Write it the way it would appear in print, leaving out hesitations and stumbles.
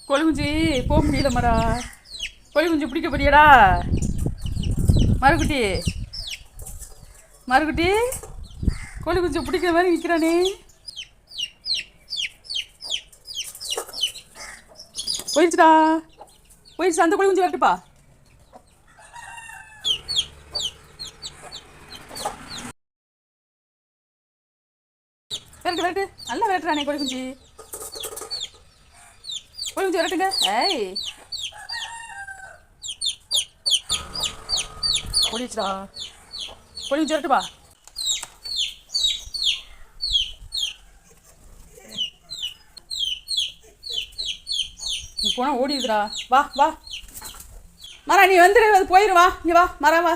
கோழி குஞ்சு போக முடியல மரா. கோழி குஞ்சு பிடிக்க போறியடா மறுக்குட்டி? மறுக்குட்டி கோழி குஞ்சு பிடிக்கிற மாதிரி நிற்கிறானே. போயிடுச்சுடா, போயிடுச்சு. அந்த கோழி குஞ்சு வரட்டுப்பா. விரட்டு விரட்டு, நல்லா விரட்டுறானே கோழி குஞ்சு. கோழி குஞ்சு விரட்டுங்க. ஏய் ஓடிடுச்சுடா. கோழி குஞ்சு விரட்டுப்பா. நீ போனால் ஓடிடுதுடா. வா வா மரா, நீ வந்துடு, அது போயிடு. வா இங்கே வா மரா, வா.